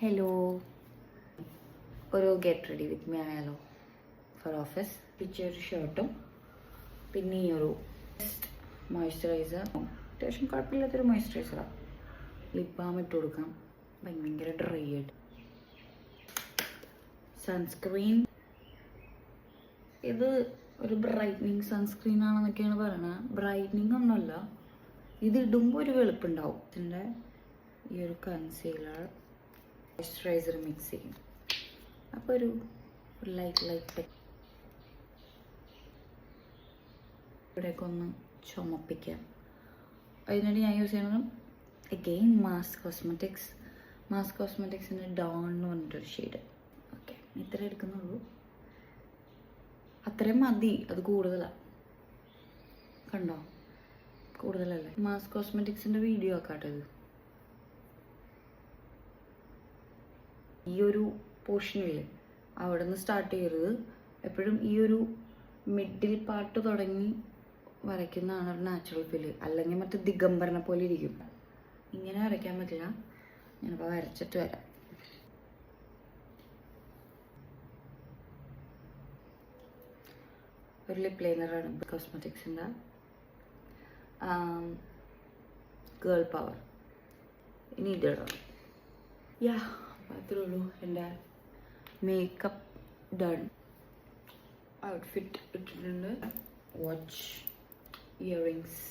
Hello, ഒരു get ready with me ആയാലോ four office. പിച്ചൊരു ഷർട്ടും പിന്നെ ഈ ഒരു മോയ്സ്ചറൈസർ, അത്യാവശ്യം കുഴപ്പമില്ലാത്തൊരു മോയ്സ്ചറൈസറാണ്. ലിപ് ബാം ഇട്ട് കൊടുക്കാം, ഭയങ്കര ഡ്രൈ ആയിട്ട്. സൺസ്ക്രീൻ, ഇത് ഒരു ബ്രൈറ്റ്നിങ് സൺസ്ക്രീൻ ആണെന്നൊക്കെയാണ് പറയുന്നത്. ബ്രൈറ്റ്നിങ് ഒന്നുമല്ല, ഇത് ഇടുമ്പോൾ ഒരു വെളുപ്പുണ്ടാവും. ഇതിൻ്റെ ഈ ഒരു കൺസീലർ മോയ്സ്ചറൈസർ മിക്സ് ചെയ്യും, അപ്പോൾ ഒരു ലൈറ്റ് ഇവിടെയൊക്കെ ഒന്ന് ചുമപ്പിക്കാം. അതിനുവേണ്ടി ഞാൻ യൂസ് ചെയ്യുന്നത് അഗെയിൻ മാസ് കോസ്മെറ്റിക്സിൻ്റെ ഡോൺ എന്ന് പറഞ്ഞിട്ടൊരു ഷെയ്ഡ്. ഓക്കെ, ഇത്ര എടുക്കുന്നുള്ളൂ, അത്രയും മതി. അത് കൂടുതലാണ്, കണ്ടോ? കൂടുതലല്ലേ? മാസ് കോസ്മെറ്റിക്സിൻ്റെ വീഡിയോ ആക്കാട്ടോ ഇത്. ഈ ഒരു പോർഷനില്ലേ, അവിടെ നിന്ന് സ്റ്റാർട്ട് ചെയ്യരുത്. എപ്പോഴും ഈ ഒരു മിഡിൽ പാർട്ട് തുടങ്ങി വരയ്ക്കുന്നതാണ് ഒരു നാച്ചുറൽ ഫീല്. അല്ലെങ്കിൽ മറ്റേ ദിഗംബരനെ പോലെ ഇരിക്കും. ഇങ്ങനെ വരയ്ക്കാൻ പറ്റില്ല. ഞാനിപ്പോൾ വരച്ചിട്ട് വരാം. ഒരു ലിപ് ലൈനറാണ് കോസ്മെറ്റിക്സിൻ്റെ ഗേൾ പവർ. ഇനി ഇതിടണം. യാ, അത്രേ ഉള്ളൂ. എൻ്റെ മേക്കപ്പ് ഡൺ. ഔട്ട്ഫിറ്റ് ഇട്ടിട്ടുണ്ട്, വാച്ച്, ഇയറിങ്സ്.